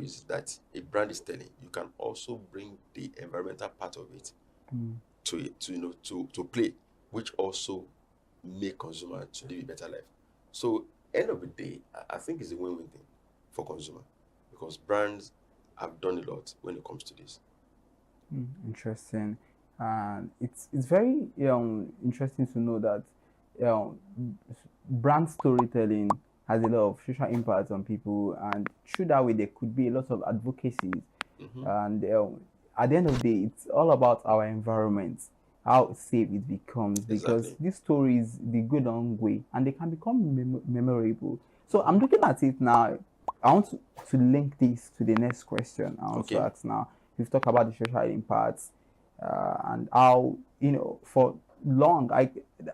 stories that a brand is telling, you can also bring the environmental part of it to it, to play, which also make consumer to live a better life. So end of the day, I think it's a win-win thing for consumer because brands have done a lot when it comes to this. Interesting. And it's very interesting to know that um, brand storytelling has a lot of social impact on people, and through that way there could be a lot of advocacies. And at the end of the day, it's all about our environment, how safe it becomes, because Exactly. these stories they go a long way and they can become memorable. So I'm looking at it now. I want to link this to the next question I want to Okay. ask now. We've talked about the social impacts and how, for long,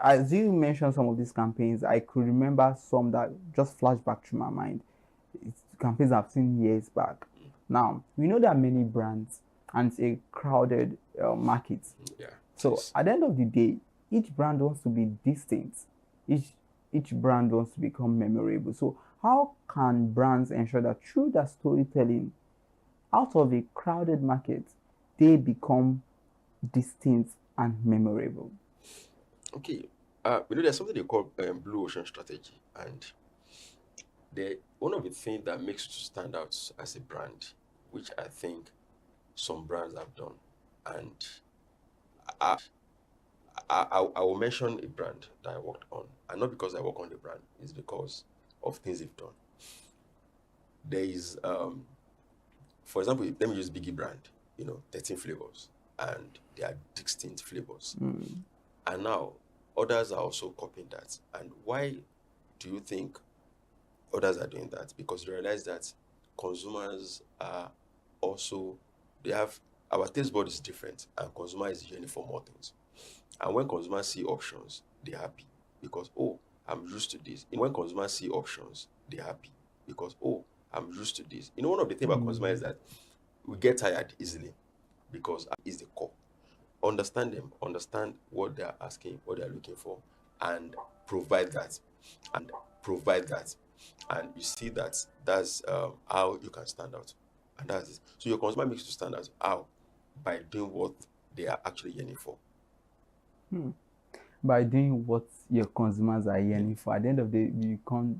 as you mentioned some of these campaigns, I could remember some that just flashed back through my mind. It's campaigns I've seen years back. Now, we know there are many brands and it's a crowded market. Yeah. So Yes. at the end of the day, each brand wants to be distinct. Each brand wants to become memorable. So how can brands ensure that through their storytelling, out of a crowded market, they become distinct and memorable? Okay. There's something they call blue ocean strategy, and one of the things that makes you to stand out as a brand, which I think some brands have done, and I, I will mention a brand that I worked on, and not because I work on the brand, it's because of things they've done. There is, for example, let me use Biggie brand, 13 flavors, and they are distinct flavors. And now others are also copying that. And why do you think others are doing that? Because you realize that consumers are also, they have, our taste bud is different, and consumer is yearning for more things. And when consumers see options, they're happy because, oh, I'm used to this. And when consumers see options, they're happy because, oh, I'm used to this. One of the things about consumer is that we get tired easily because is the core. Understand them, understand what they're asking, what they're looking for, and provide that. And provide that. And you see that that's how you can stand out. And that's it. So your consumer makes you stand out. How? By doing what they are actually yearning for. By doing what your consumers are yearning for. At the end of the day, you can't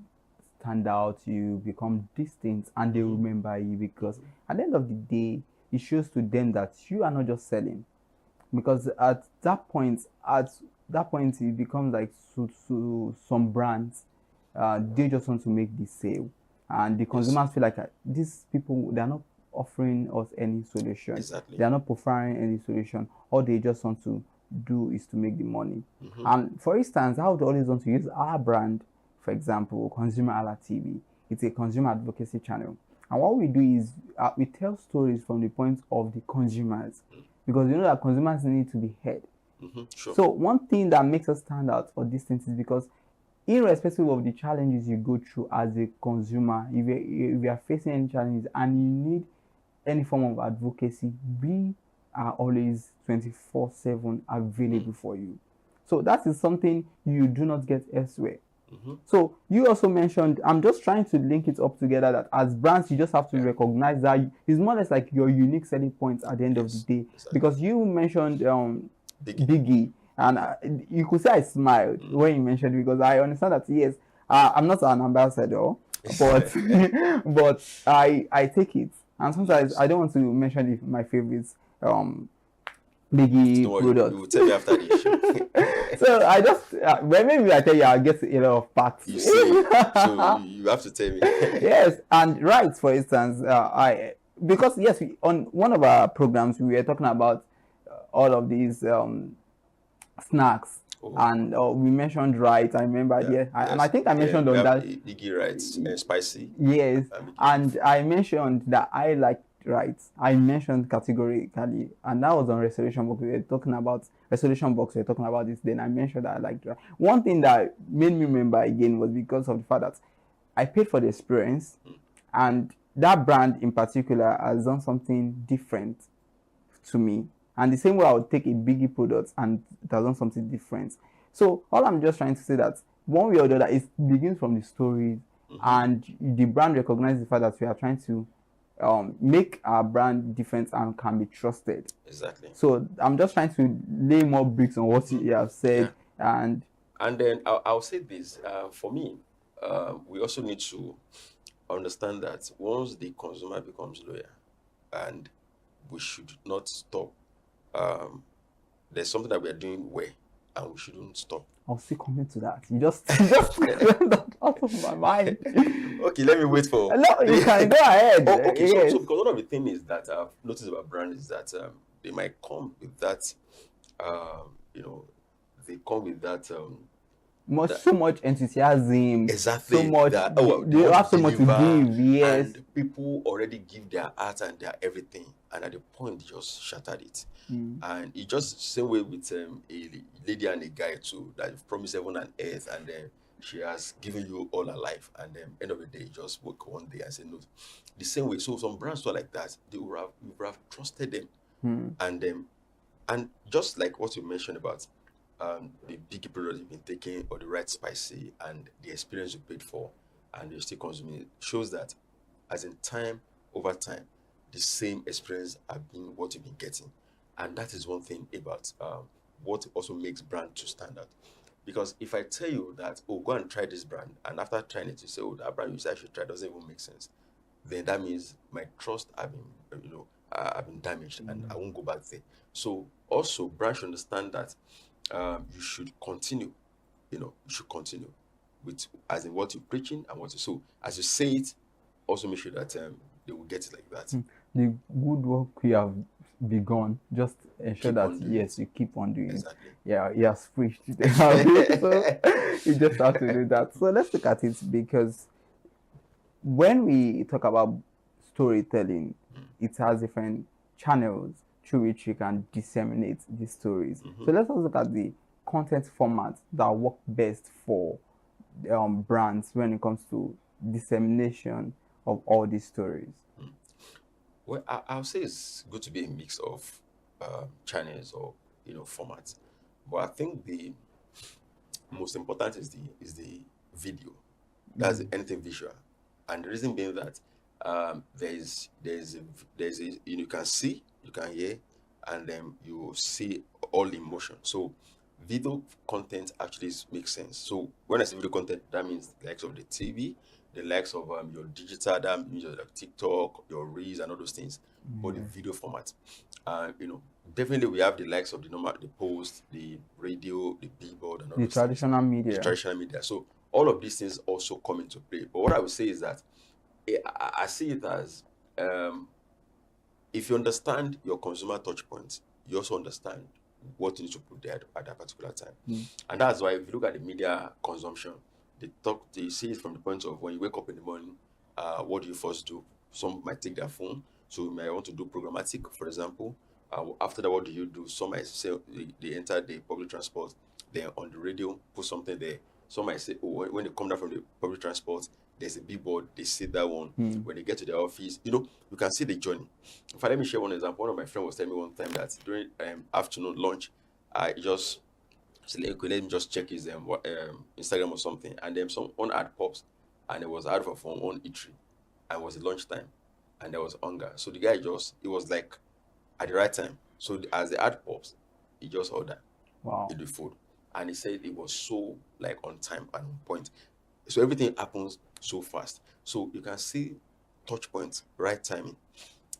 stand out, you become distinct, and they remember you because at the end of the day, it shows to them that you are not just selling. Because at that point, it becomes like so some brands, they just want to make the sale, and the Yes, consumers feel like these people they are not offering us any solution, exactly. they are not providing any solution. All they just want to do is to make the money. And for instance, I would always want to use our brand, for example, ConsumerHalla TV. It's a consumer advocacy channel. And what we do is we tell stories from the point of the consumers because you know that consumers need to be heard. Sure. So one thing that makes us stand out or distinct is because irrespective of the challenges you go through as a consumer, if you are facing any challenges and you need any form of advocacy, we are always 24/7 available for you. So that is something you do not get elsewhere. So you also mentioned, I'm just trying to link it up together that as brands, you just have to recognize that it's more or less like your unique selling points at the end of the Yes, day. exactly. Because you mentioned Biggie. Biggie, and you could say I smiled when you mentioned it because I understand that yes, I'm not an ambassador, but but I take it, and sometimes Yes. I don't want to mention my favorites Don't Biggie worry, you products. will tell me after the show. So I just well, maybe I tell you I'll get a lot of packs. You see, so you have to tell me. Yes, and right, for instance, I because yes, on one of our programs we were talking about all of these snacks, Oh, and we mentioned right. I remember, yeah, and I yes. think I mentioned We on have that. Biggie rights and spicy. Yes, Biggie beef. and I mentioned that I like rights. I mentioned categorically, and that was on Restoration Box. We were talking about Restoration Box. We were talking about this. Then I mentioned that I liked rights. One thing that made me remember again was because of the fact that I paid for the experience, and that brand in particular has done something different to me. And the same way I would take a Biggie product and it has done something different. So all I'm just trying to say that one way or the other, it begins from the stories, and the brand recognizes the fact that we are trying to make our brand different and can be trusted. Exactly. So I'm just trying to lay more bricks on what you have Yeah. said. And then I'll say this, for me, we also need to understand that once the consumer becomes loyal, and we should not stop. There's something that we are doing well, and we shouldn't stop. I'll still comment to that. You just cleared that out of my mind. Okay, let me wait for. No, you can go ahead. Oh, okay. Yes. So because one of the things is that I've noticed about brand is that they might come with that, you know, they come with that So much enthusiasm. exactly So much. that They have so much to give. Yes. and people already give their heart and their everything, and at the point they just shattered it. And it just same way with a lady and a guy too, that you've promised heaven and earth, and then she has given you all her life, and then end of the day you just woke one day and say no. The same way, so some brands are like that. You would have trusted them, and just like what you mentioned about the big product you've been taking, or the right spicy, and the experience you paid for, and you're still consuming it, shows that as in time over time, the same experience have been what you've been getting. And that is one thing about what also makes brand to stand out. Because if I tell you that, oh, go and try this brand, and after trying it, you say, oh, that brand you said I should try doesn't even make sense, then that means my trust have been, have been damaged, and I won't go back there. So also, brand should understand that you should continue, you should continue with as in what you're preaching and what you so as you say it, also make sure that they will get it like that. The good work you have begun, just ensure Keep that on doing yes, it. you keep on doing Exactly. it. Yeah, he has preached it. So you just have to do that. So let's look at it, because when we talk about storytelling, it has different channels through which you can disseminate these stories. So let's also look at the content formats that work best for brands when it comes to dissemination of all these stories. Well, I'll say it's good to be a mix of channels or formats, but I think the most important is the video. That's anything visual, and the reason being that there's a you can see, you can hear, and then you see all the emotion. So video content actually makes sense. So when I say video content, that means the likes of the TV, the likes of your digital, that means like TikTok, your Reels, and all those things, but the video format. Definitely we have the likes of the normal, the post, the radio, the billboard, and all The those traditional things. media. The traditional media. So all of these things also come into play. But what I would say is that I see it as if you understand your consumer touch points, you also understand what you need to put there at that particular time. And that's why if you look at the media consumption, they see it from the point of when you wake up in the morning, what do you first do? Some might take their phone, so you might want to do programmatic, for example. After that, what do you do? Some might say they enter the public transport, then on the radio, put something there. Some might say, oh, when they come down from the public transport, there's a billboard, they see that one. When they get to their office, you can see the journey. In fact, let me share one example. One of my friends was telling me one time that during afternoon lunch, I just said, okay, let me just check his Instagram or something. And then one ad pops, and it was ad for one eatery. And it was lunchtime, and there was hunger. So the guy it was like at the right time. So as the ad pops, he just ordered the food. And he said it was so like on time and on point. So everything happens so fast. So you can see touch points, right timing.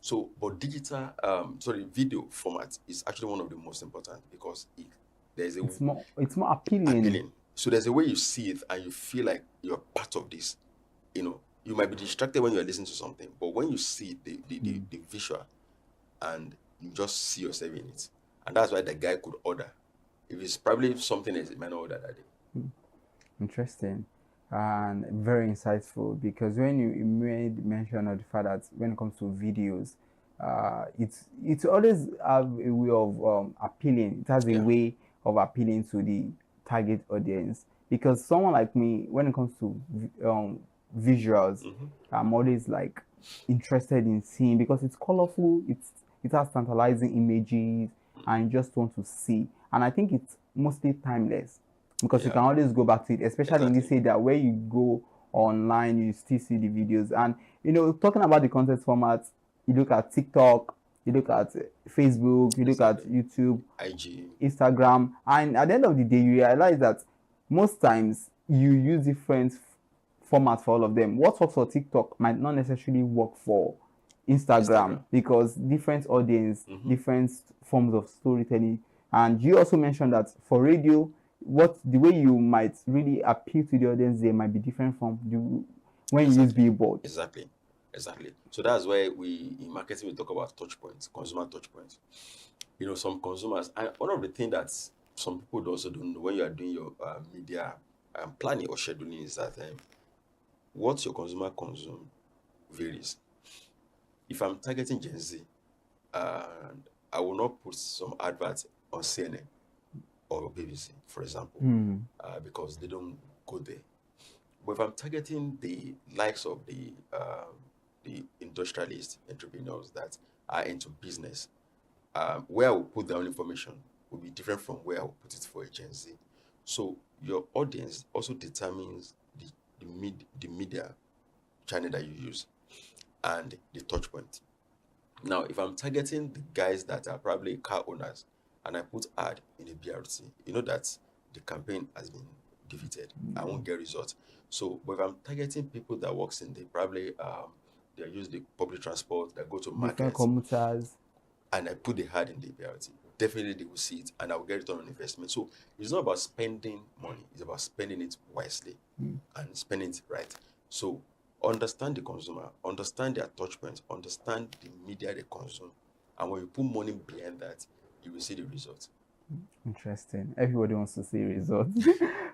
So, but digital, video format is actually one of the most important because it's more appealing. So there's a way you see it and you feel like you're part of this. You might be distracted when you're listening to something, but when you see the visual and you just see yourself in it, and that's why the guy could order. If it's probably something else, he might not order that day. Interesting and very insightful, because when you made mention of the fact that when it comes to videos, it's always have a way of appealing. It has a way of appealing to the target audience, because someone like me, when it comes to visuals, I'm always like interested in seeing, because it's colorful, it has tantalizing images, and you just want to see. And I think it's mostly timeless, because you can always go back to it, especially in this area where you go online, you still see the videos. And talking about the content format, you look at TikTok, you look at Facebook, you look at Exactly. YouTube, IG. Instagram, and at the end of the day, you realize that most times you use different formats for all of them. What works for TikTok might not necessarily work for Instagram Instagram. because different audience, Mm-hmm. different forms of storytelling. And you also mentioned that for radio, what the way you might really appeal to the audience there might be different from the when you use Exactly. billboards. Exactly. Exactly. So that's why we in marketing we talk about touch points, consumer touch points. Some consumers, and one of the things that some people also don't know when you are doing your media planning or scheduling is that what your consumer consume varies. If I'm targeting Gen Z, and I will not put some adverts on CNN or BBC, for example, Hmm. because they don't go there. But if I'm targeting the likes of the industrialist entrepreneurs that are into business, where I will put their own information will be different from where I will put it for a Gen Z. So your audience also determines the media channel that you use and the touch point. Now, if I'm targeting the guys that are probably car owners and I put ad in a BRT, you know that the campaign has been defeated. I won't get results. So, but if I'm targeting people that works in the probably they use the public transport, that go to Different markets, commuters. and I put the ad in the BRT, definitely they will see it and I will get return on investment. So it's not about spending money, it's about spending it wisely and spending it right. So understand the consumer, understand their touch points, understand the media they consume. And when you put money behind that, you will see the results. Interesting. Everybody wants to see results.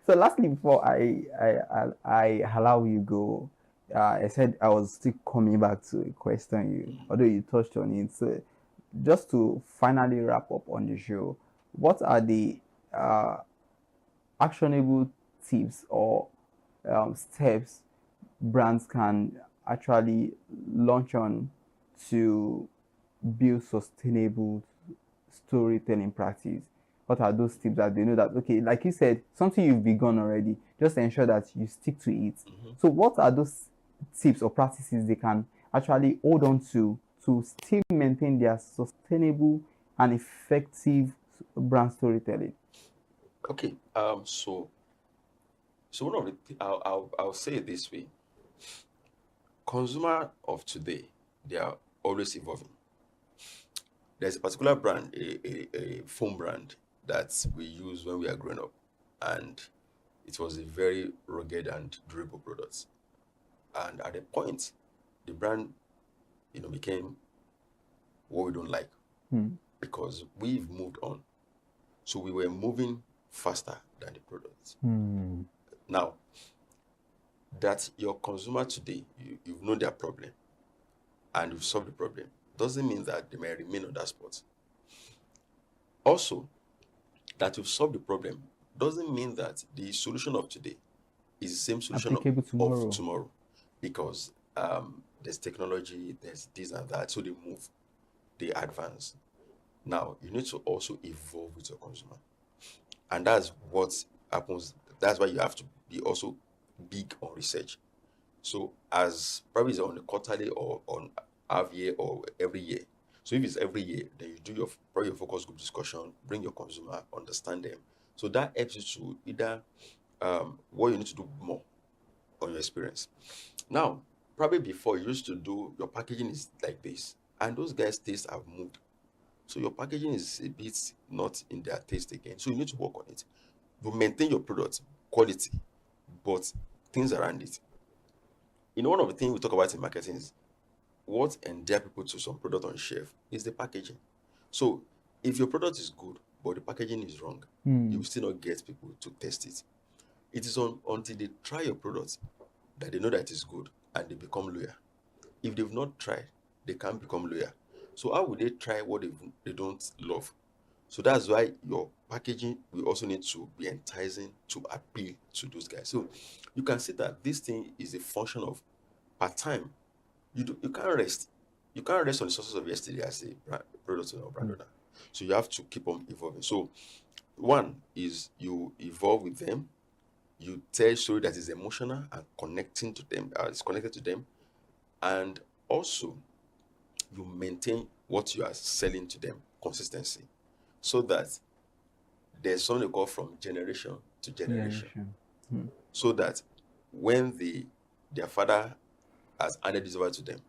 So, lastly, before I allow you go, I said I was still coming back to a question although you touched on it. So, just to finally wrap up on the show, what are the uh, actionable tips or steps brands can actually launch on to build sustainable storytelling practice? What are those tips that they know that, okay, like you said, something you've begun already, just ensure that you stick to it. Mhm. So, what are those tips or practices they can actually hold on to still maintain their sustainable and effective brand storytelling? Okay. So one of the I'll say it this way: consumer of today, they are always evolving. There's a particular brand, a phone brand that we used when we were growing up, and it was a very rugged and durable product. And at a point, the brand, became what we don't like Hmm. because we've moved on. So we were moving faster than the product. Hmm. Now, that your consumer today, you've known their problem and you've solved the problem, doesn't mean that they may remain on that spot. Also, that you've solved the problem doesn't mean that the solution of today is the same solution Applicable of tomorrow. tomorrow because there's technology, there's this and that. So they move, they advance. Now, you need to also evolve with your consumer. And that's what happens. That's why you have to be also big on research. So as probably is on the quarterly or on half year or every year. So if it's every year, then you do your probably your focus group discussion, bring your consumer, understand them. So that helps you to either what you need to do more on your experience. Now, probably before you used to do your packaging is like this, and those guys' tastes have moved. So your packaging is a bit not in their taste again. So you need to work on it. You maintain your product quality, but things around it. One of the things we talk about in marketing is what endear people to some product on shelf is the packaging. So if your product is good, but the packaging is wrong, you Hmm. will still not get people to test it. It is until they try your product that they know that it is good and they become loyal. If they've not tried, they can't become loyal. So how would they try what they don't love? So that's why your packaging will also need to be enticing to appeal to those guys. So you can see that this thing is a function of part time. You can't rest. You can't rest on the sources of yesterday as a product owner or brand owner. So you have to keep on evolving. So one is you evolve with them. You tell a story that is emotional and connecting to them. It's connected to them. And also, you maintain what you are selling to them, consistency, so that there's something they call from generation to generation. So that when their father has handed this over to them,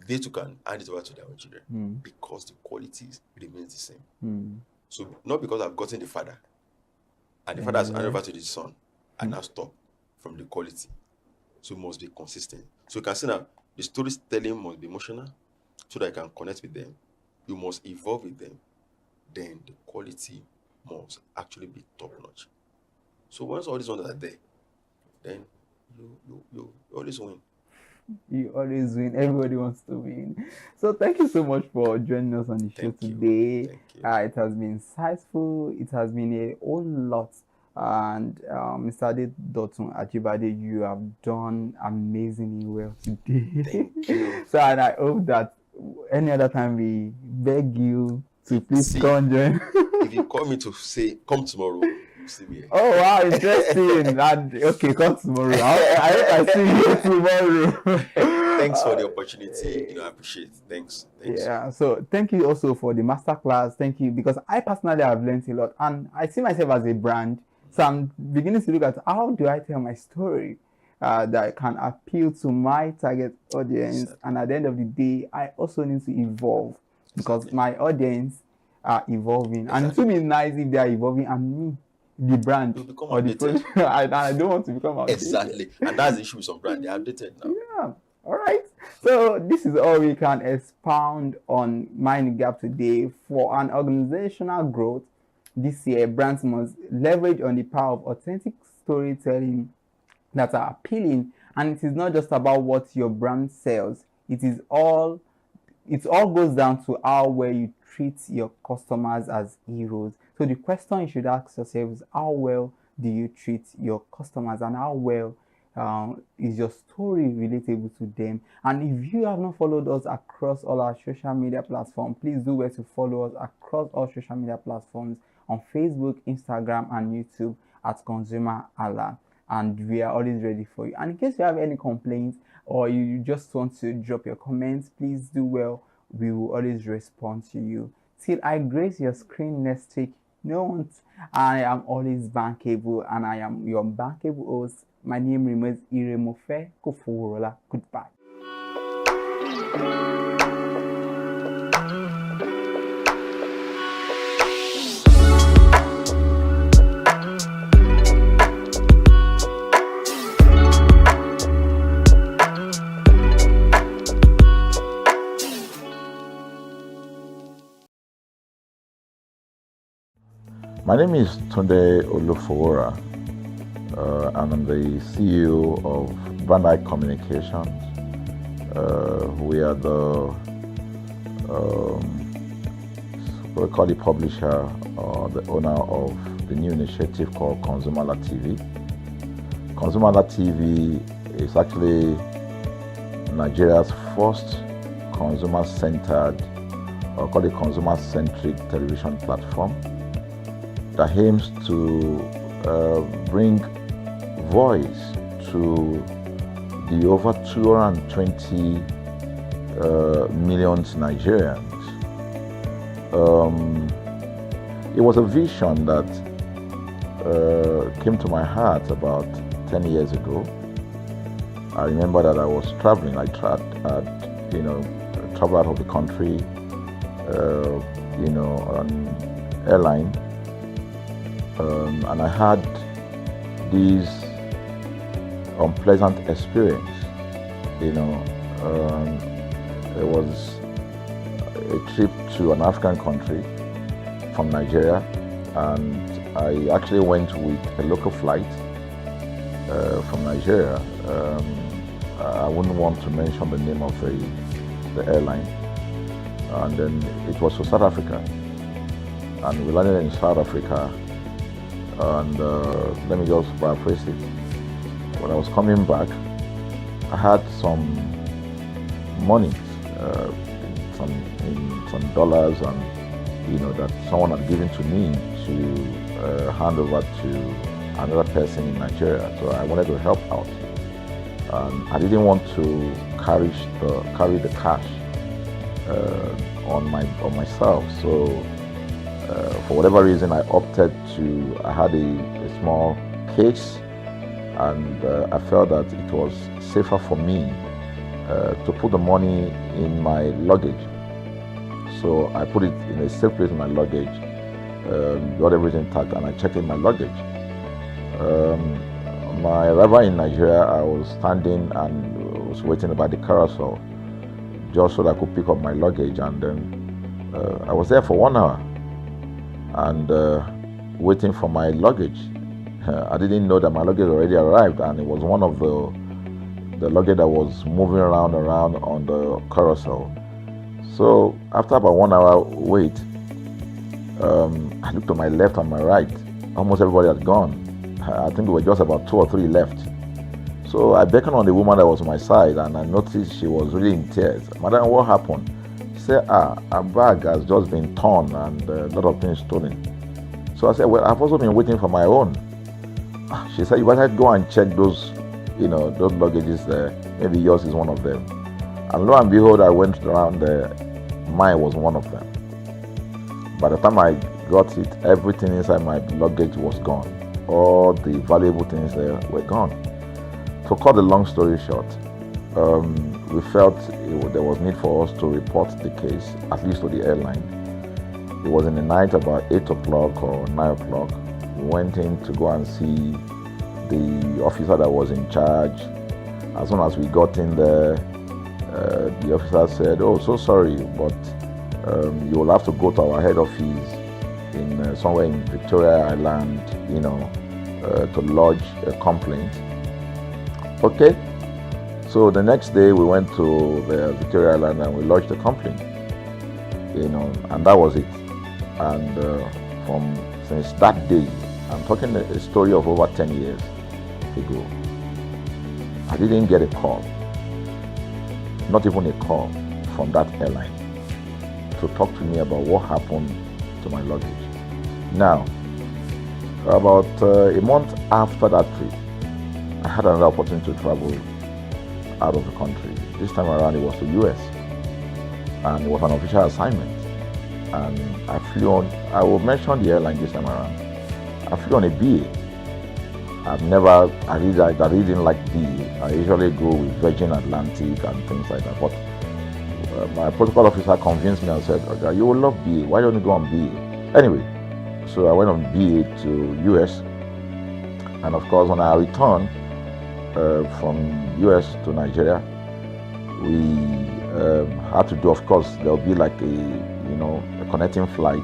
they too can hand it over to their own children, because the quality remains the same. So not because I've gotten the father and the father has handed over to the son and now stop from the quality. So it must be consistent. So you can see now the storytelling must be emotional so that you can connect with them. You must evolve with them. Then the quality must actually be top notch. So once all these ones are there, then you always win. You always win. Everybody wants to win. So thank you so much for joining us on the show today. Thank you. It has been insightful. It has been a whole lot. And Mr. Adedotun Ajibade, you have done amazingly well today. Thank you. So, and I hope that any other time we beg you to please come join. If you call me to say come tomorrow, you see me. Oh wow, interesting. And okay, come tomorrow. I hope I see you tomorrow. Thanks for the opportunity. I appreciate it. Thanks. Yeah. So thank you also for the masterclass. Thank you, because I personally have learned a lot, and I see myself as a brand. So I'm beginning to look at how do I tell my story that can appeal to my target audience. And at the end of the day, I also need to evolve, because my audience are evolving. And it would be nice if they are evolving and me, the brand or the product, I don't want to become outdated. Exactly. And that's the issue with some brand. They're outdated now. Yeah. All right. So this is all we can expound on Mind the Gap today. For an organizational growth this year, brands must leverage on the power of authentic storytelling that are appealing. And it is not just about what your brand sells. It all goes down to how well you treat your customers as heroes. So the question you should ask yourself is, how well do you treat your customers, and how well is your story relatable to them? And if you have not followed us across all our social media platforms, please do well to follow us across all social media platforms on Facebook, Instagram, and YouTube at ConsumerHalla. And we are always ready for you. And in case you have any complaints or you just want to drop your comments, please do well. We will always respond to you. Till I grace your screen next week, I am always bankable, and I am your bankable host. My name remains Iremofe Koforola. Goodbye. My name is Tunde Olufowora, and I'm the CEO of Brand Eye Communications. We are we call the publisher or the owner of the new initiative called ConsumerHallaTV. ConsumerHallaTV is actually Nigeria's first consumer-centered, or call it consumer-centric television platform that aims to bring voice to the over 220 million Nigerians. It was a vision that came to my heart about 10 years ago. I remember that I was traveling. I traveled out of the country, on airline. And I had this unpleasant experience. It was a trip to an African country from Nigeria, and I actually went with a local flight from Nigeria. I wouldn't want to mention the name of the airline. And then it was to South Africa, and we landed in South Africa. And let me just paraphrase it. When I was coming back, I had some money, some dollars, and that someone had given to me to hand over to another person in Nigeria. So I wanted to help out. and I didn't want to carry the cash on myself. So for whatever reason, I had a small case, and I felt that it was safer for me to put the money in my luggage. So I put it in a safe place in my luggage, got everything tagged, and I checked in my luggage. My arrival in Nigeria, I was standing and was waiting about the carousel just so that I could pick up my luggage, and then I was there for 1 hour and waiting for my luggage. I didn't know that my luggage already arrived, and it was one of the luggage that was moving around on the carousel. So after about 1 hour wait, I looked to my left and my right. Almost everybody had gone. I think there were just about 2 or 3 left. So I beckoned on the woman that was on my side, and I noticed she was really in tears. Madam, what happened? She said, her bag has just been torn and a lot of things stolen. So I said, well, I've also been waiting for my own. She said, you better go and check those luggages there. Maybe yours is one of them. And lo and behold, I went around there. Mine was one of them. By the time I got it, everything inside my luggage was gone. All the valuable things there were gone. To cut the long story short, we felt there was need for us to report the case, at least to the airline. It was in the night, about 8 o'clock or 9 o'clock. We went in to go and see the officer that was in charge. As soon as we got in there, the officer said, "Oh, so sorry, but you will have to go to our head office in somewhere in Victoria Island, to lodge a complaint." Okay. So the next day we went to the Victoria Island and we lodged a complaint, and that was it. And since that day, I'm talking a story of over 10 years ago, I didn't get a call, not even a call from that airline to talk to me about what happened to my luggage. Now, about a month after that trip, I had another opportunity to travel out of the country. This time around, it was to US, and it was an official assignment. And I flew on, I will mention the airline this time around. I flew on a BA. I really didn't like BA. I usually go with Virgin Atlantic and things like that. But my protocol officer convinced me and said, "Okay, you will love BA. Why don't you go on BA?" Anyway, so I went on BA to US. And of course, when I returned from US to Nigeria, we had to do, of course, there'll be like a connecting flight,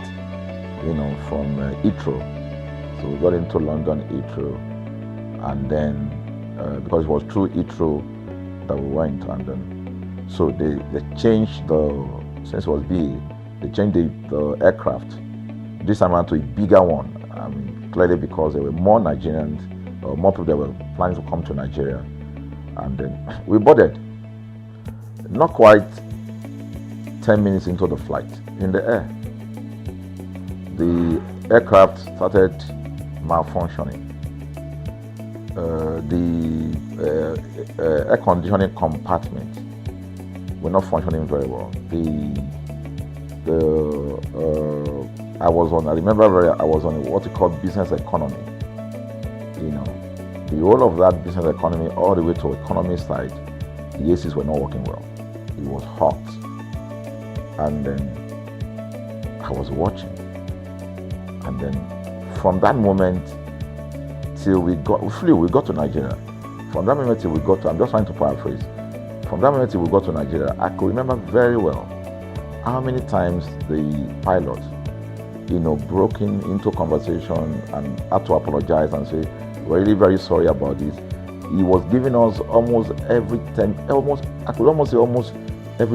from Heathrow. So we got into London Heathrow, and then because it was through Heathrow that we went, and then so they changed since it was BA, they changed the aircraft this time around to a bigger one. Clearly because there were more Nigerians, or more people that were planning to come to Nigeria, and then we boarded. Not quite 10 minutes into the flight, in the air, the aircraft started malfunctioning. The air conditioning compartment were not functioning very well. I was on what you call business economy. The whole of that business economy, all the way to economy side, the ACs were not working well. It was hot. And then I was watching. And then from that moment till we got to Nigeria. From that moment till we got to, I'm just trying to paraphrase. From that moment till we got to Nigeria, I could remember very well how many times the pilot, broke into conversation and had to apologize and say, "We're really very sorry about this." He was giving us almost every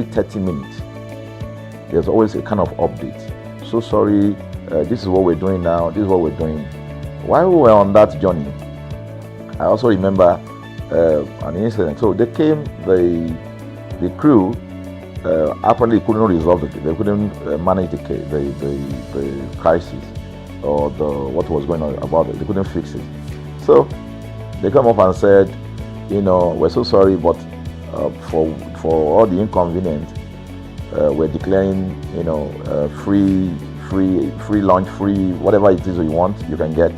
30 minutes. There's always a kind of update. "So sorry, this is what we're doing now, this is what we're doing." While we were on that journey, I also remember an incident. So they came, the crew apparently couldn't resolve they couldn't manage the crisis or what was going on about it. They couldn't fix it. So they come up and said, we're so sorry, but for all the inconvenience, we're declaring, free lunch, free whatever it is you want, you can get.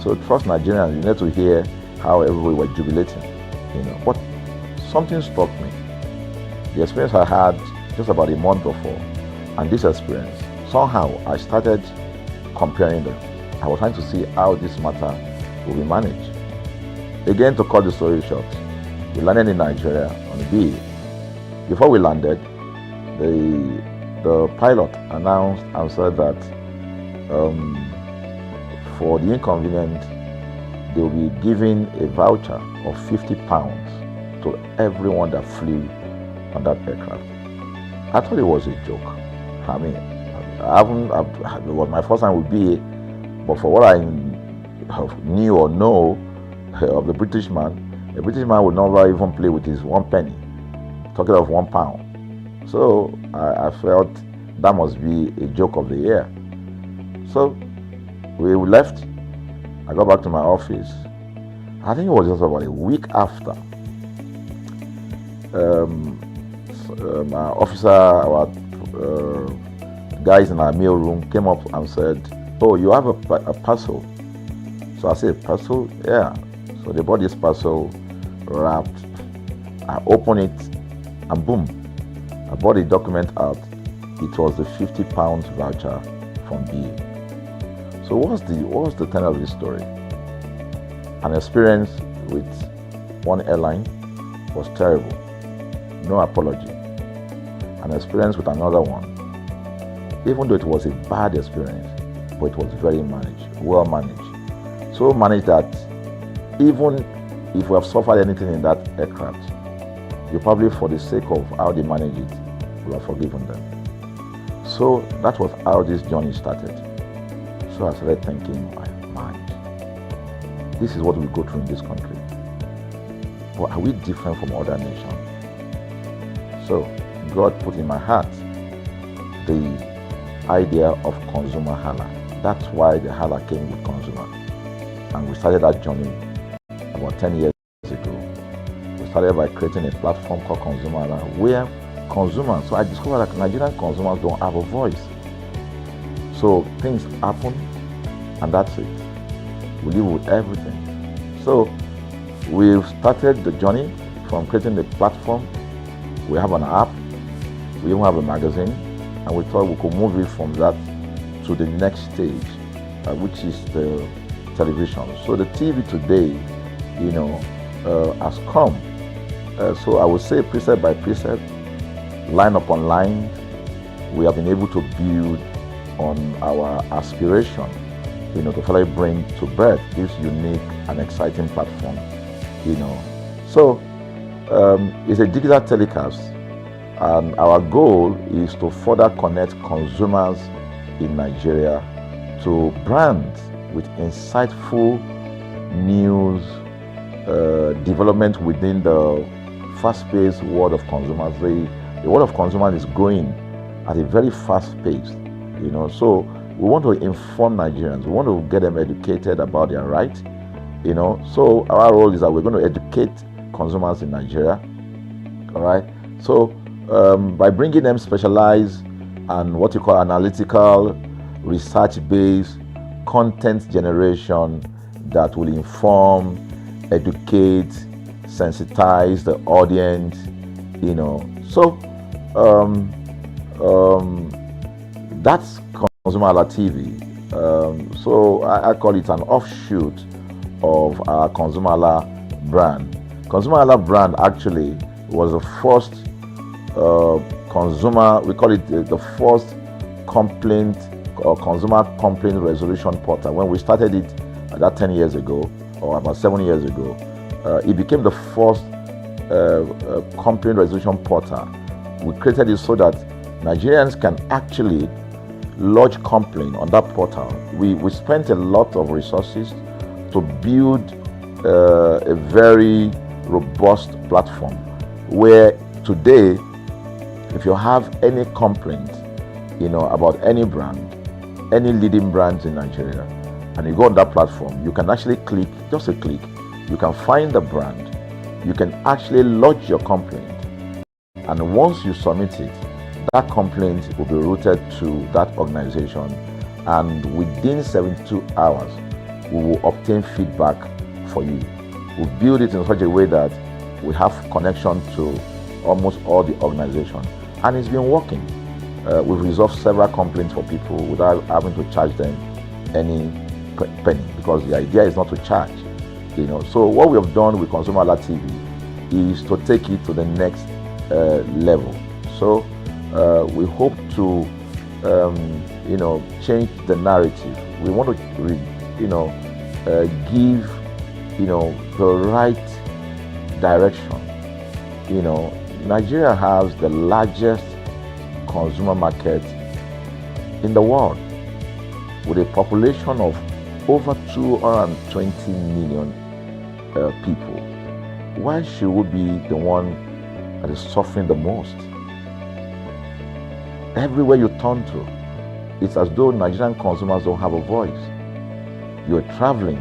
So trust Nigerians. You need to hear how everybody were jubilating, But something struck me. The experience I had just about a month before, and this experience, somehow I started comparing them. I was trying to see how this matter will be managed. Again, to cut the story short, we landed in Nigeria on the BA. Before we landed, the pilot announced and said that for the inconvenience, they will be giving a voucher of £50 to everyone that flew on that aircraft. I thought it was a joke. I mean, it was my first time with BA, but for what I knew or know of the British man would never even play with his 1 penny, talking of £1. So I felt that must be a joke of the year. So we left. I got back to my office. I think it was just about a week after. My officer, our guys in our mail room came up and said, "Oh, you have a parcel." So I said, "Parcel? Yeah." So they bought this parcel wrapped. I opened it and boom, I bought the document out. It was the £50 voucher from BA. So what's the tenor of this story? An experience with one airline was terrible. No apology. An experience with another one, even though it was a bad experience, but it was very managed, well managed. So managed that even if we have suffered anything in that aircraft, you probably, for the sake of how they manage it, will have forgiven them. So that was how this journey started. So I started thinking, my mind, this is what we go through in this country. But are we different from other nations? So God put in my heart the idea of ConsumerHalla. That's why the Halla came with consumer. And we started that journey about 10 years ago. We started by creating a platform called ConsumerHalla, where consumers, so I discovered that Nigerian consumers don't have a voice. So things happen, and that's it. We live with everything. So we've started the journey from creating the platform. We have an app, we even have a magazine, and we thought we could move it from that to the next stage, which is the television. So the TV today, has come. So I would say precept by precept, line upon line, we have been able to build on our aspiration, to finally bring to birth this unique and exciting platform, So it's a digital telecast, and our goal is to further connect consumers in Nigeria to brands with insightful news, development within the fast-paced world of consumers. The world of consumers is growing at a very fast pace, So we want to inform Nigerians. We want to get them educated about their rights, So our role is that we're going to educate consumers in Nigeria, all right? So by bringing them specialized and what you call analytical, research-based content generation that will inform, educate, sensitize the audience, So that's ConsumerHallaTV. So I call it an offshoot of our ConsumerHalla brand. ConsumerHalla brand actually was the first we call it the first complaint or consumer complaint resolution portal. When we started it about 10 years ago, or about 7 years ago, it became the first complaint resolution portal. We created it so that Nigerians can actually lodge complaint on that portal. We spent a lot of resources to build a very robust platform where today, if you have any complaint, about any brand, any leading brands in Nigeria, and you go on that platform, you can actually click, just a click, you can find the brand, you can actually lodge your complaint. And once you submit it, that complaint will be routed to that organization, and within 72 hours, we will obtain feedback for you. We build it in such a way that we have connection to almost all the organizations, and it's been working. We've resolved several complaints for people without having to charge them any penny, because the idea is not to charge. So what we have done with ConsumerHallaTV is to take it to the next level. So we hope to change the narrative. We want to give the right direction. Nigeria has the largest consumer market in the world, with a population of over 220 million people. Why should we be the one that is suffering the most? Everywhere you turn to, it's as though Nigerian consumers don't have a voice. You're traveling,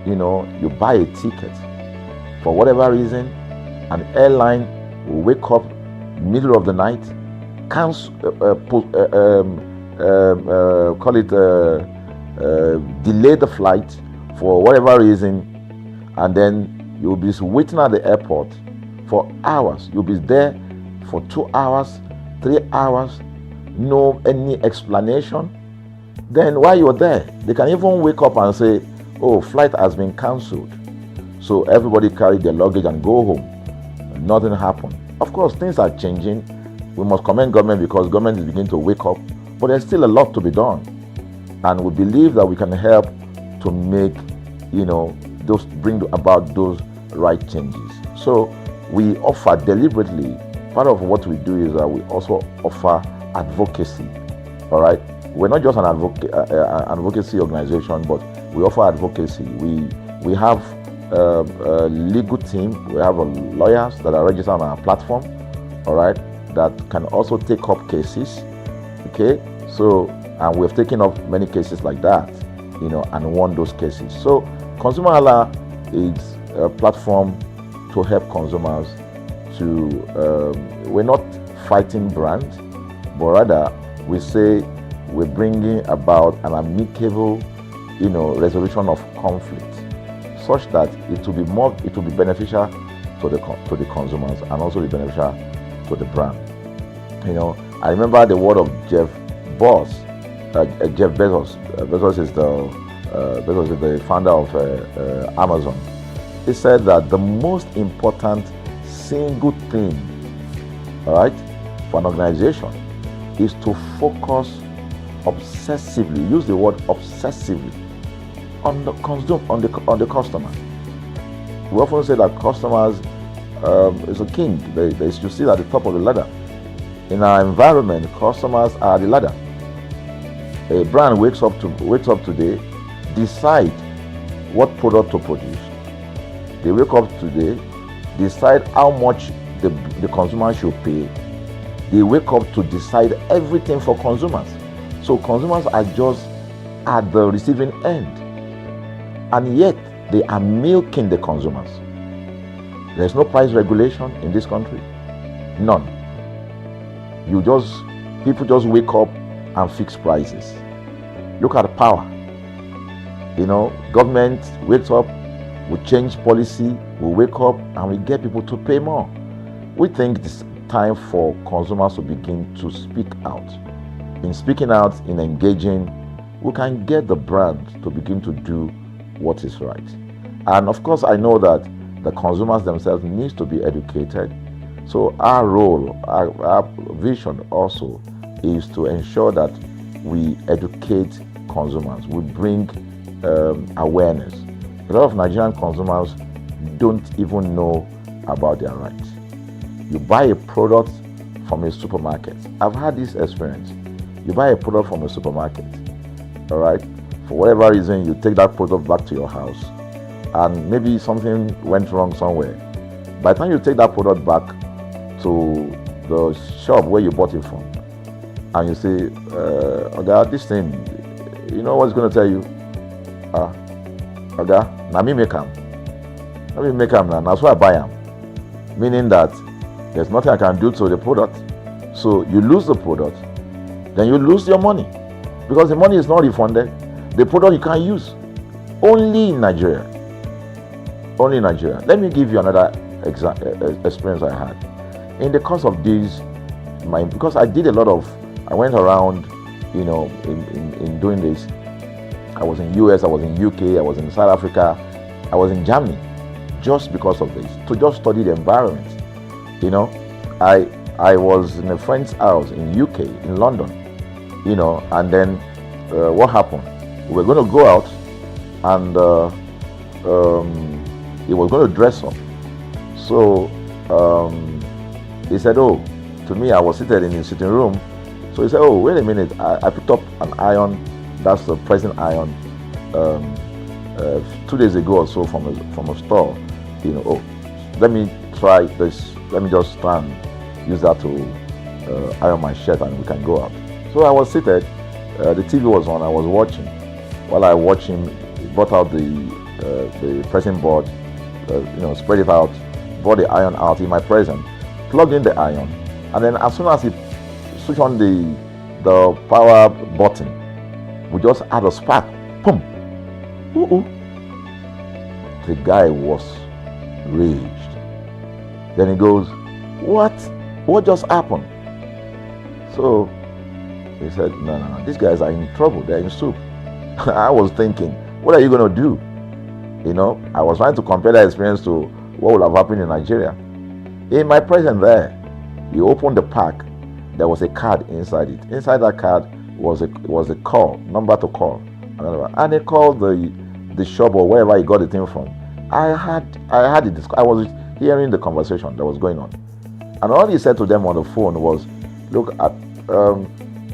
you buy a ticket. For whatever reason, an airline will wake up middle of the night, delay the flight for whatever reason, and then you'll be waiting at the airport for hours. You'll be there for 2 hours, 3 hours, no any explanation. Then while you're there, they can even wake up and say, oh, flight has been cancelled. So everybody carry their luggage and go home. Nothing happened. Of course, things are changing. We must commend government, because government is beginning to wake up, but there's still a lot to be done. And we believe that we can help to make, bring about those right changes. So we offer deliberately, part of what we do is that we also offer advocacy. All right. We're not just an advocacy organization, but we offer advocacy. We have a legal team. We have lawyers that are registered on our platform, all right, that can also take up cases. Okay. So, and we've taken up many cases like that, and won those cases. So ConsumerHalla is a platform to help consumers we're not fighting brands, but rather we say we're bringing about an amicable, resolution of conflict, such that it will be beneficial to the consumers, and also be beneficial to the brand. I remember the word of Jeff Bezos. Bezos is the founder of Amazon. He said that the most important single thing, all right, for an organization is to focus obsessively, use the word obsessively, on the customer. We often say that customers is a king. They should sit at the top of the ladder. In our environment, customers are the ladder. A brand wakes up today, decide what product to produce. They wake up today, decide how much the consumer should pay. They wake up to decide everything for consumers. So consumers are just at the receiving end, and yet they are milking the consumers. There's no price regulation in this country, none. People just wake up and fix prices. Look at the power. Government wakes up, we change policy, we wake up and we get people to pay more. We think it's time for consumers to begin to speak out. In speaking out, in engaging, we can get the brand to begin to do what is right. And of course, I know that the consumers themselves need to be educated. So our role, our vision also is to ensure that we educate consumers, we bring awareness. A lot of Nigerian consumers don't even know about their rights. You buy a product from a supermarket. I've had this experience. You buy a product from a supermarket, all right? For whatever reason, you take that product back to your house, and maybe something went wrong somewhere. By the time you take that product back to the shop where you bought it from, and you say, Oga, this thing, you know what's going to tell you? Oga, na me make am. Let me make them now. That's why I buy them. Meaning that there's nothing I can do to the product. So you lose the product, then you lose your money. Because the money is not refunded. The product you can't use. Only in Nigeria. Only in Nigeria. Let me give you another experience I had. In the course of this, because I did a lot of, I went around, you know, in doing this. I was in US, I was in UK, I was in South Africa, I was in Germany, just because of this, to just study the environment. You know, I was in a friend's house in UK, in London, you know, and then what happened? We were going to go out, and he was going to dress up. So he said, oh, to me, I was seated in his sitting room. So he said, oh, wait a minute, I picked up an iron, that's the pressing iron, 2 days ago or so from a store. You know, oh, let me try this, let me just stand, use that to iron my shirt and we can go out. So I was seated, the TV was on, I was watching. While I watched him, he brought out the pressing board, you know, spread it out, brought the iron out in my presence, plugged in the iron, and then as soon as he switched on the power button, we just had a spark. Boom! Ooh. The guy was raged. Then he goes, what? What just happened? So he said, no, these guys are in trouble, they're in soup. I was thinking, what are you going to do? You know, I was trying to compare that experience to what would have happened in Nigeria. In my presence there, he opened the pack. There was a card inside it. Inside that card was a call, number to call. And he called the shop or wherever he got the thing from. I was hearing the conversation that was going on. And all he said to them on the phone was, look,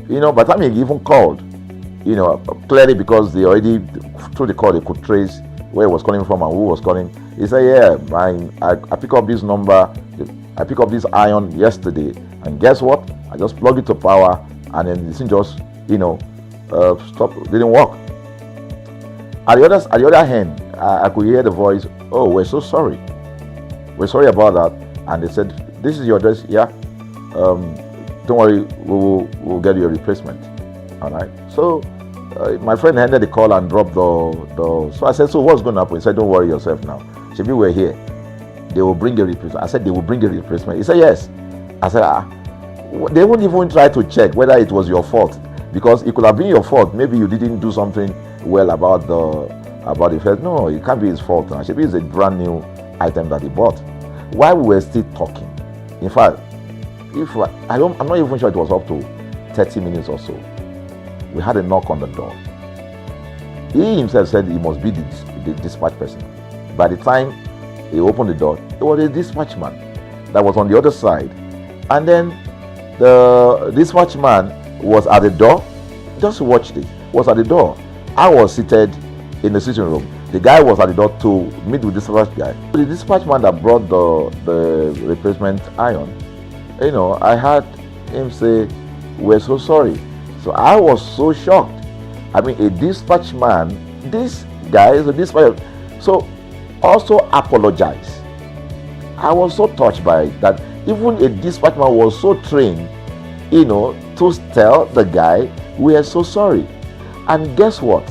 you know, by the time he even called, you know, clearly because they already, through the call, they could trace where he was calling from and who was calling. He said, yeah, I pick up this number, I pick up this iron yesterday, and guess what? I just plugged it to power, and then this thing just, you know, didn't work. At the other hand, I could hear the voice, oh, we're so sorry. We're sorry about that. And they said, this is your address, yeah. Don't worry, we'll get you a replacement. All right. So my friend handed the call and dropped the. So I said, so what's going to happen? He said, don't worry yourself now. Shebi, we're here. They will bring a replacement. I said, they will bring a replacement. He said, yes. I said, they won't even try to check whether it was your fault, because it could have been your fault. Maybe you didn't do something well about the first. No, it can't be his fault now. Shebi, it's a brand new item that he bought. While we were still talking, in fact, I'm not even sure it was up to 30 minutes or so. We had a knock on the door. He himself said he must be the dispatch person. By the time he opened the door, it was a dispatch man that was on the other side. And then the dispatch man was at the door. Just watch this. Was at the door. I was seated in the sitting room. The guy was at the door to meet with the dispatch guy. The dispatch man that brought the replacement iron, you know, I heard him say, we're so sorry. So I was so shocked. I mean, a dispatch man, this guy is a dispatch, so also apologize. I was so touched by that. Even a dispatch man was so trained, you know, to tell the guy, we are so sorry. And guess what?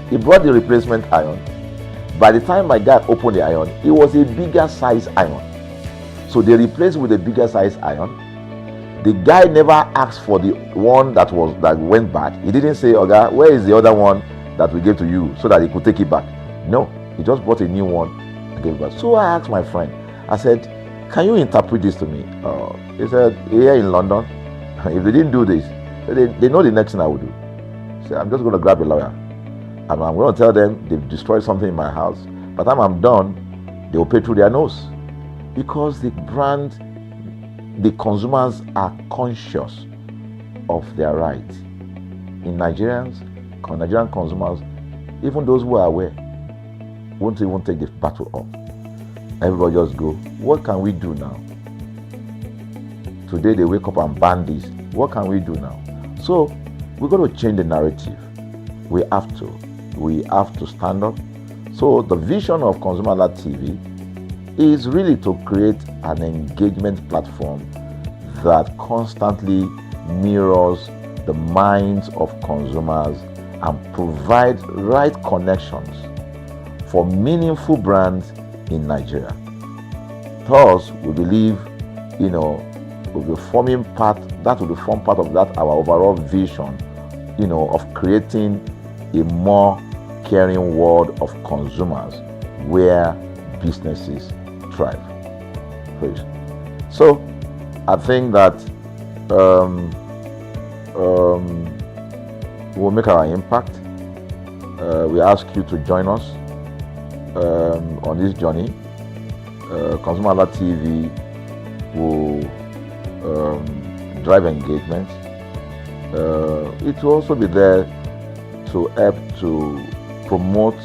He brought the replacement iron. By the time my guy opened the iron, it was a bigger size iron. So they replaced with a bigger size iron. The guy never asked for the one that went bad. He didn't say, "Oga, where is the other one that we gave to you," so that he could take it back. No, he just bought a new one and gave it back. So I asked my friend, I said, can you interpret this to me? He said, here in London, if they didn't do this, they know the next thing I would do. So I'm just going to grab a lawyer and I'm going to tell them they've destroyed something in my house. By the time I'm done, they will pay through their nose. Because the consumers are conscious of their rights. In Nigerian consumers, even those who are aware, won't even take the battle up. Everybody just go, what can we do now? Today they wake up and ban this. What can we do now? So we're going to change the narrative. We have to stand up So the vision of ConsumerHallaTV is really to create an engagement platform that constantly mirrors the minds of consumers and provide right connections for meaningful brands in Nigeria. Thus, we believe, will be forming part, that will form part of that our overall vision, of creating a more caring world of consumers where businesses thrive. So, I think that we'll make our impact. We ask you to join us on this journey. ConsumerHallaTV will drive engagement. It will also be there to help to promote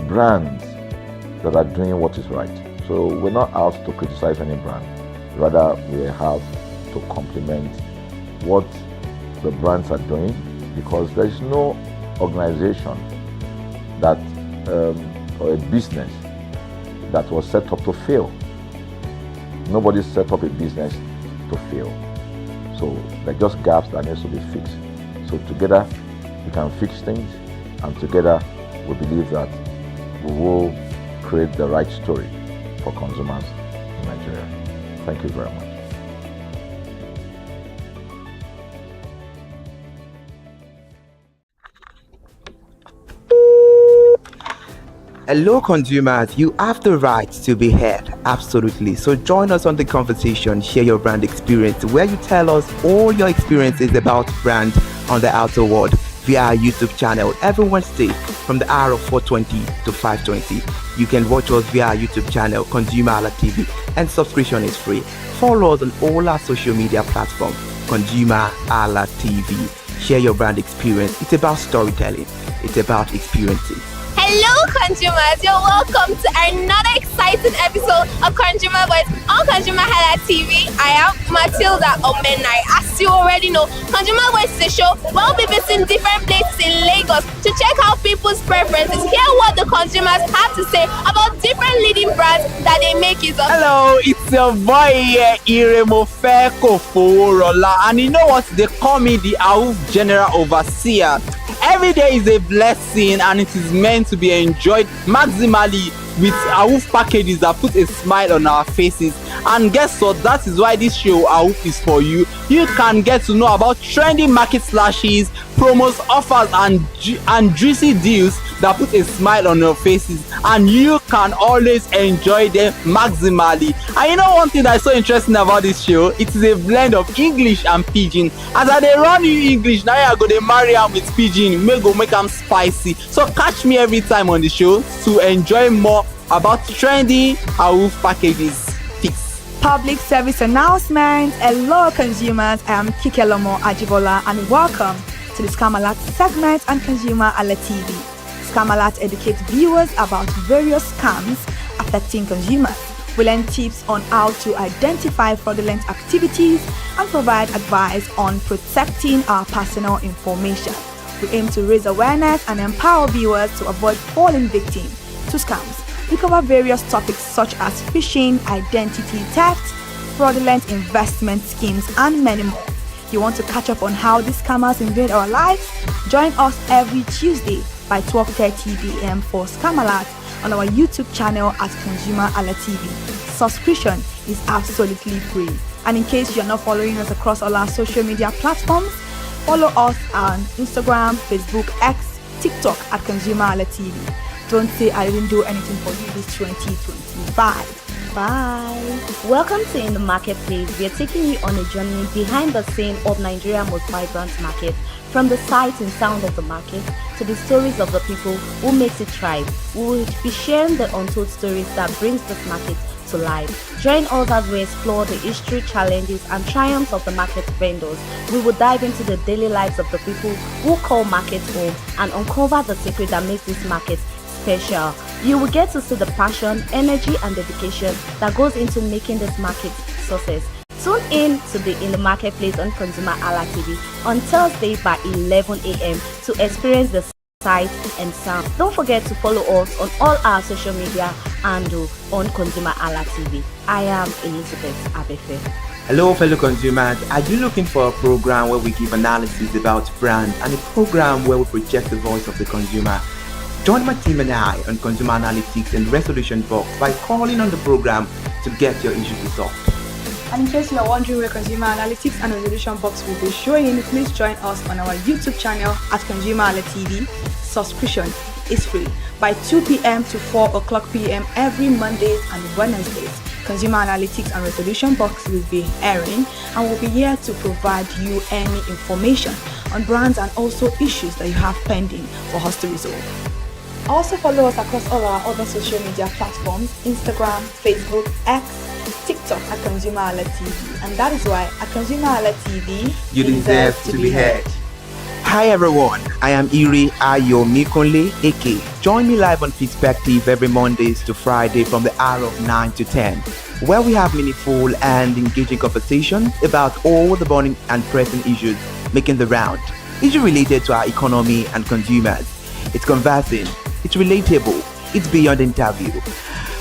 brands that are doing what is right. So we're not out to criticize any brand. Rather, we have to complement what the brands are doing, because there is no organization that or a business that was set up to fail. Nobody set up a business to fail. So there are just gaps that needs to be fixed. So together we can fix things, and together we believe that we will create the right story for consumers in Nigeria. Thank you very much. Hello consumers, you have the right to be heard, absolutely. So join us on the conversation, share your brand experience, where you tell us all your experiences about brand on the outer world via our YouTube channel every Wednesday from the hour of 4:20 to 5:20. You can watch us via our YouTube channel, ConsumerHallaTV, and subscription is free. Follow us on all our social media platforms, ConsumerHallaTV. Share your brand experience. It's about storytelling. It's about experiences. Hello consumers, you're welcome to another exciting episode of Consumer Voice on ConsumerHallaTV. I am Matilda Omenai. As you already know, Consumer Voice is a show where we'll be visiting different places in Lagos to check out people's preferences, hear what the consumers have to say about different leading brands that they make use of. Hello, it's your boy here, Iremofeko Foworola, and you know what? They call me the AWUF General Overseer. Every day is a blessing, and it is meant to be enjoyed maximally with AWUF packages that put a smile on our faces. And guess what? That is why this show AWUF is for you. You can get to know about trendy market slashes, promos, offers, and juicy deals that put a smile on your faces, and you can always enjoy them maximally. And you know one thing that is so interesting about this show? It is a blend of English and Pidgin. As I dey run you English, now I go dey marry am with Pidgin, make am spicy. So catch me every time on the show to enjoy more about trendy AWUF packages. Public service announcement. Hello consumers, I am Kikelomo Ajibola and welcome to the Scam Alert segment on ConsumerHallaTV. Scam Alert educates viewers about various scams affecting consumers. We learn tips on how to identify fraudulent activities and provide advice on protecting our personal information. We aim to raise awareness and empower viewers to avoid falling victim to scams. We cover various topics such as phishing, identity theft, fraudulent investment schemes, and many more. You want to catch up on how these scammers invade our lives? Join us every Tuesday by 12:30 p.m. for Scam Alert on our YouTube channel at ConsumerHallaTV. Subscription is absolutely free. And in case you're not following us across all our social media platforms, follow us on Instagram, Facebook, X, TikTok at ConsumerHallaTV. Don't say I didn't do anything for you this 2025. Bye. Welcome to In the Marketplace. We are taking you on a journey behind the scene of Nigeria's most vibrant market, from the sight and sound of the market to the stories of the people who makes it thrive. We will be sharing the untold stories that brings this market to life. Join us as we explore the history, challenges, and triumphs of the market vendors. We will dive into the daily lives of the people who call markets home and uncover the secret that makes this market special. You will get to see the passion, energy, and dedication that goes into making this market success. Tune in to the In the Marketplace on ConsumerHallaTV on Thursday by 11 a.m. to experience the sight and sound. Don't forget to follow us on all our social media and on ConsumerHalla TV. I am Elizabeth Abefe. Hello fellow consumers, are you looking for a program where we give analysis about brand and a program where we project the voice of the consumer? Join my team and I on Consumer Analytics and Resolution Box by calling on the program to get your issues resolved. And in case you are wondering where Consumer Analytics and Resolution Box will be showing, please join us on our YouTube channel at ConsumerHallaTV. Subscription is free by 2 p.m. to 4 o'clock p.m. every Mondays and Wednesdays. Consumer Analytics and Resolution Box will be airing and will be here to provide you any information on brands and also issues that you have pending for us to resolve. Also follow us across all our other social media platforms: Instagram, Facebook, X, TikTok at ConsumerHallaTV. And that is why at ConsumerHallaTV, you deserve to be heard. Hi everyone, I am Iri Ayomikunle Eke. Join me live on Perspective every Mondays to Friday from the hour of 9 to 10, where we have meaningful and engaging conversations about all the burning and pressing issues making the round. Issues related to our economy and consumers. It's conversing, it's relatable, it's beyond interview.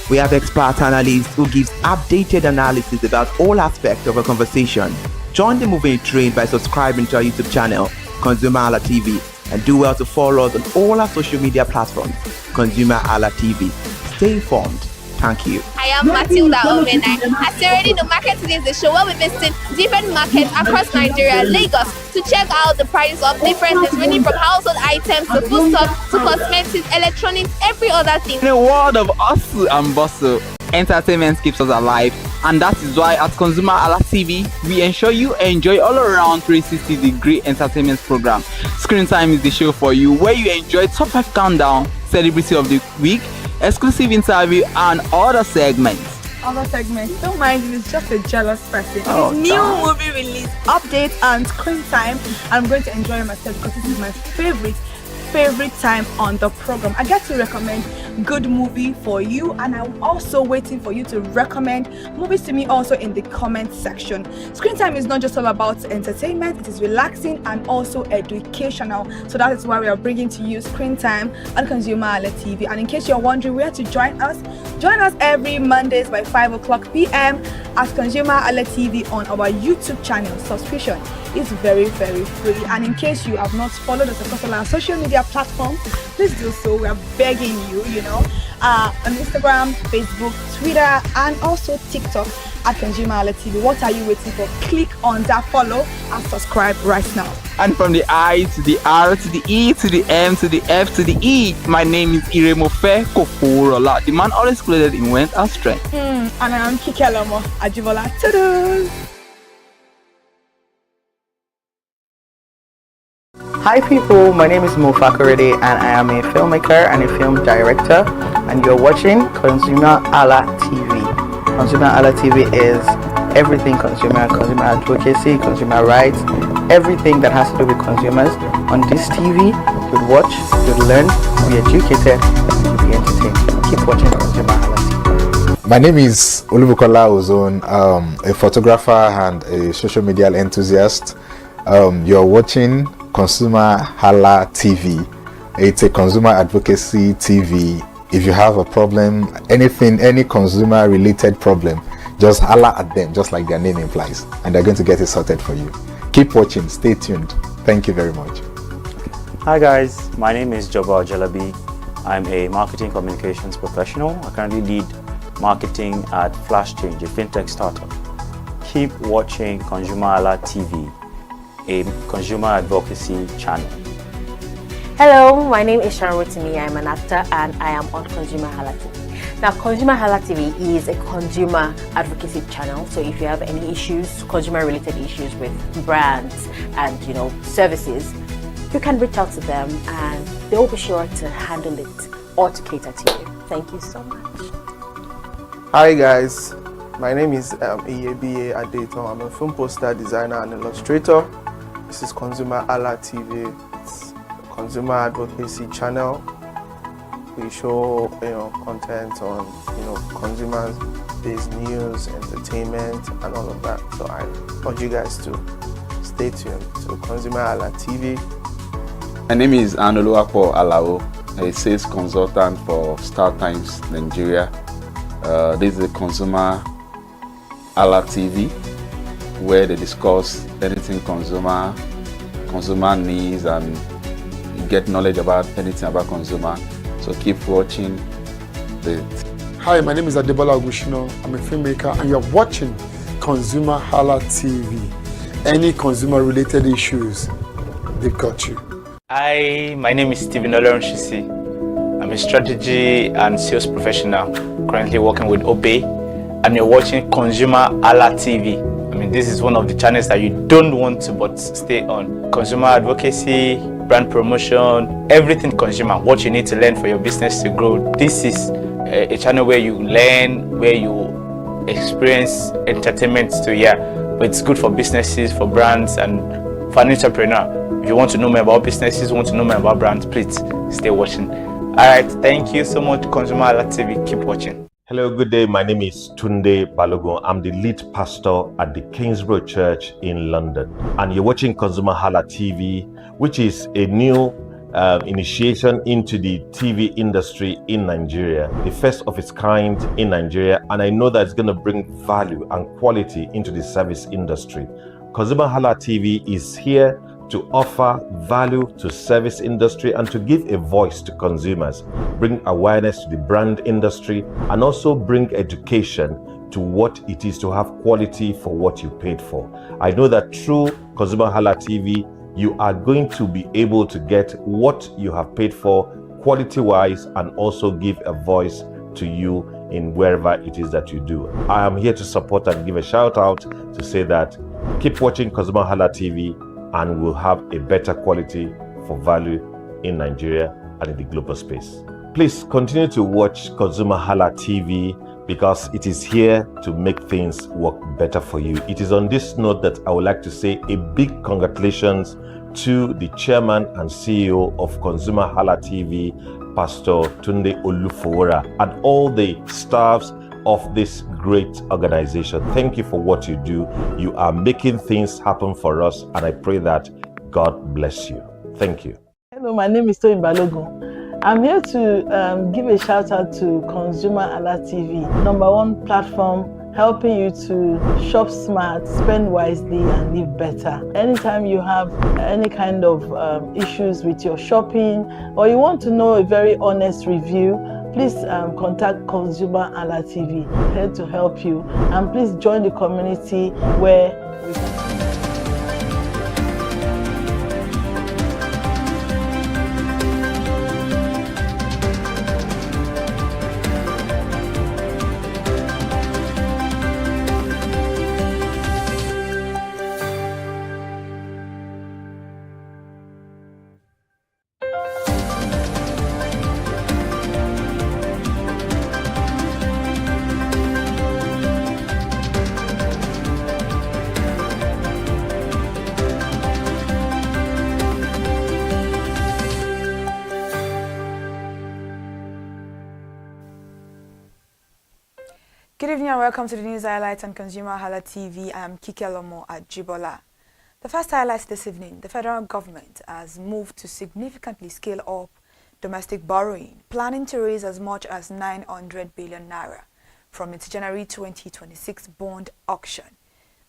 We have expert analysts who gives updated analysis about all aspects of a conversation. Join the moving train by subscribing to our YouTube channel, ConsumerHalla TV, and do well to follow us on all our social media platforms, ConsumerHalla TV. Stay informed. Thank you. I am Matilda Omenai. As you already know, Market Today is the show where we visit different markets across Nigeria, Lagos, to check out the prices of different things, ranging from household items to foodstuffs to cosmetics, electronics, every other thing. In a world of hustle and bustle, entertainment keeps us alive, and that is why at ConsumerHalla TV, we ensure you enjoy all around 360-degree entertainment program. Screen Time is the show for you, where you enjoy top 5 countdown, celebrity of the week, exclusive interview, and other segments. Don't mind him, it's just a jealous person. Oh, His new movie release, update, and Screen Time. I'm going to enjoy myself because this is my favorite time on the program. I get to recommend good movie for you, and I'm also waiting for you to recommend movies to me also in the comment section. Screen Time is not just all about entertainment, it is relaxing and also educational. So that is why we are bringing to you Screen Time on ConsumerHalla TV. And in case you're wondering where to join us every Mondays by 5 o'clock p.m. at ConsumerHalla TV on our YouTube channel. Subscription is very, very free. And in case you have not followed us across all our social media platforms, please do so. We are begging you, on Instagram, Facebook, Twitter, and also TikTok at ConsumerHalla TV. What are you waiting for? Click on that follow and subscribe right now. And from the I to the R to the E to the M to the F to the E, my name is Iremofe Koforola, the man always clothed in wealth and strength. And I am Kikelomo Ajibola. Toodles! Hi people, my name is Mo Fakorede and I am a filmmaker and a film director, and you're watching ConsumerHalla TV. ConsumerHalla TV is everything consumer advocacy, consumer rights, everything that has to do with consumers. On this TV, you'd watch, you'd learn, be educated, and you'd be entertained. Keep watching ConsumerHalla TV. My name is Olubukola Ozone, a photographer and a social media enthusiast. You're watching ConsumerHalla TV. It's a consumer advocacy TV. If you have a problem, any consumer related problem, just holla at them, just like their name implies, and they're going to get it sorted for you. Keep watching, stay tuned. Thank you very much. Hi guys, my name is Joba Jalabi. I'm a marketing communications professional. I currently lead marketing at Flash Change, a fintech startup. Keep watching ConsumerHalla TV, a consumer advocacy channel. Hello, my name is Sharon Rotimi. I'm an actor and I am on ConsumerHalla TV. Now, ConsumerHalla TV is a consumer advocacy channel. So if you have any issues, consumer-related issues with brands and services, you can reach out to them and they'll be sure to handle it or to cater to you. Thank you so much. Hi guys, my name is Iyebiye Adeto. I'm a film poster designer and illustrator. This is ConsumerHalla TV. It's a consumer advocacy channel. We show content on consumers-based news, entertainment, and all of that. So I urge you guys to stay tuned to ConsumerHalla TV My name is Anoluwapo Alao, a sales consultant for Star Times Nigeria. This is a ConsumerHalla TV, where they discuss anything consumer needs and get knowledge about anything about consumer. So keep watching. Hi, my name is Adebola Ogushino. I'm a filmmaker, and you're watching ConsumerHalla TV. Any consumer-related issues, they've got you. Hi, my name is Stephen Olorunshisi. I'm a strategy and sales professional, currently working with Obey, and you're watching ConsumerHalla TV. I mean, this is one of the channels that you don't want to but stay on. Consumer advocacy, brand promotion, everything consumer, what you need to learn for your business to grow. This is a channel where you learn, where you experience entertainment too, yeah. But it's good for businesses, for brands, and for an entrepreneur. If you want to know more about businesses, want to know more about brands, please stay watching. Alright, thank you so much, ConsumerHalla TV. Keep watching. Hello, good day. My name is Tunde Balogun. I'm the lead pastor at the Kingsborough Church in London. And you're watching ConsumerHalla TV, which is a new initiation into the TV industry in Nigeria, the first of its kind in Nigeria. And I know that it's going to bring value and quality into the service industry. ConsumerHalla TV is here to offer value to service industry and to give a voice to consumers, bring awareness to the brand industry, and also bring education to what it is to have quality for what you paid for. I know that through ConsumerHalla TV, you are going to be able to get what you have paid for quality-wise and also give a voice to you in wherever it is that you do. I am here to support and give a shout out to say that keep watching ConsumerHalla TV and we'll have a better quality for value in Nigeria and in the global space. Please continue to watch ConsumerHalla TV because it is here to make things work better for you. It is on this note that I would like to say a big congratulations to the chairman and CEO of ConsumerHalla TV, Pastor Tunde Olufowora, and all the staffs of this great organization. Thank you for what you do. You are making things happen for us, and I pray that God bless you. Thank you. Hello, my name is Toyin Balogun. I'm here to give a shout out to ConsumerHalla TV, #1 platform helping you to shop smart, spend wisely, and live better. Anytime you have any kind of issues with your shopping, or you want to know a very honest review, please contact ConsumerHalla TV, here to help you. And please join the community where we can. Good evening and welcome to the news highlights on ConsumerHalla TV. I am Kikelomo Ajibola. The first highlights this evening: the federal government has moved to significantly scale up domestic borrowing, planning to raise as much as 900 billion naira from its January 2026 bond auction.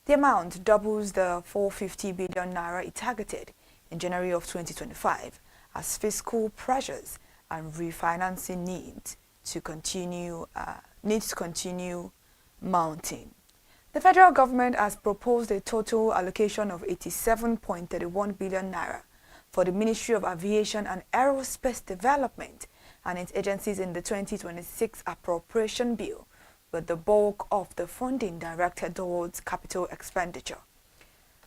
The amount doubles the 450 billion naira it targeted in January of 2025 as fiscal pressures and refinancing needs continue mounting. The federal government has proposed a total allocation of 87.31 billion naira for the Ministry of Aviation and Aerospace Development and its agencies in the 2026 appropriation bill, with the bulk of the funding directed towards capital expenditure.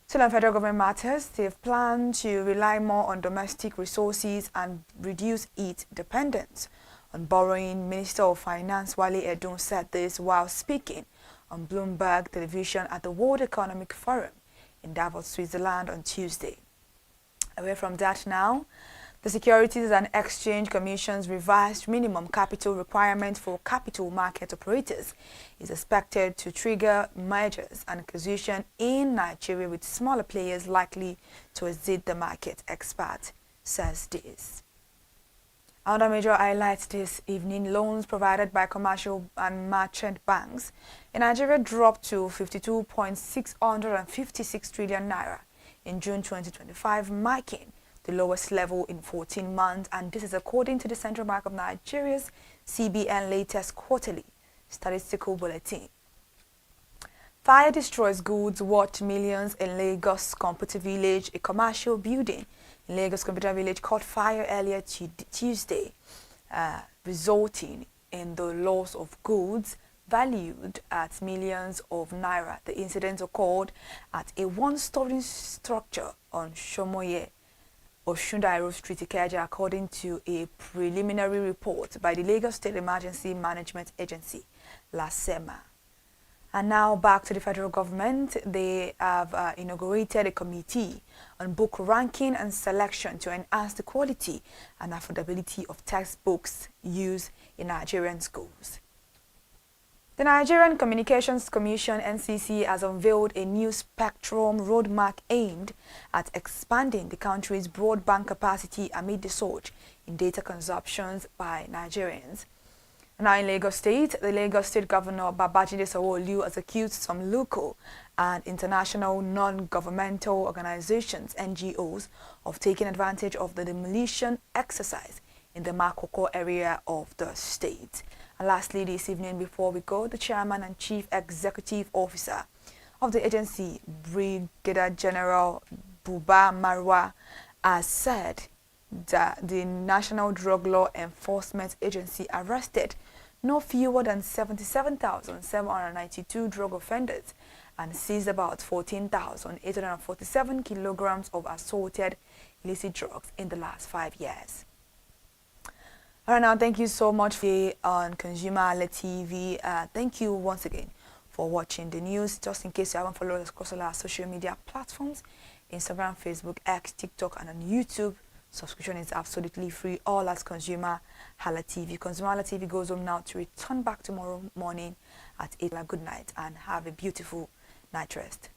Still on federal government matters, they've planned to rely more on domestic resources and reduce its dependence on borrowing. Minister of Finance Wale Edun said this while speaking on Bloomberg Television at the World Economic Forum in Davos, Switzerland on Tuesday. Away from that now, the Securities and Exchange Commission's revised minimum capital requirement for capital market operators is expected to trigger mergers and acquisition in Nigeria, with smaller players likely to exit the market, experts says this. Another major highlight this evening, loans provided by commercial and merchant banks in Nigeria dropped to 52.656 trillion naira in June 2025, marking the lowest level in 14 months, and this is according to the Central Bank of Nigeria's CBN latest quarterly statistical bulletin. Fire destroys goods worth millions in Lagos Computer Village. A commercial building in Lagos Computer Village caught fire earlier Tuesday, resulting in the loss of goods valued at millions of naira. The incident occurred at a one-story structure on Shomoye, Oshundairo Street, Ikeja, according to a preliminary report by the Lagos State Emergency Management Agency, LASEMA. And now back to the federal government. They have inaugurated a committee on book ranking and selection to enhance the quality and affordability of textbooks used in Nigerian schools. The Nigerian Communications Commission (NCC) has unveiled a new spectrum roadmap aimed at expanding the country's broadband capacity amid the surge in data consumptions by Nigerians. Now in Lagos State, the Lagos State Governor Babajide Sanwo-Olu has accused some local and international non-governmental organizations, NGOs, of taking advantage of the demolition exercise in the Makoko area of the state. And lastly, this evening, before we go, the Chairman and Chief Executive Officer of the agency, Brigadier General Buba Marwa, has said that the National Drug Law Enforcement Agency arrested no fewer than 77,792 drug offenders and seized about 14,847 kilograms of assorted illicit drugs in the last 5 years. All right, now thank you so much for on ConsumerHalla TV. Thank you once again for watching the news. Just in case you haven't followed us across all our social media platforms, Instagram, Facebook, X, TikTok, and on YouTube, subscription is absolutely free, all at ConsumerHalla TV. ConsumerHalla TV goes home now to return back tomorrow morning at 8. Good night and have a beautiful night rest.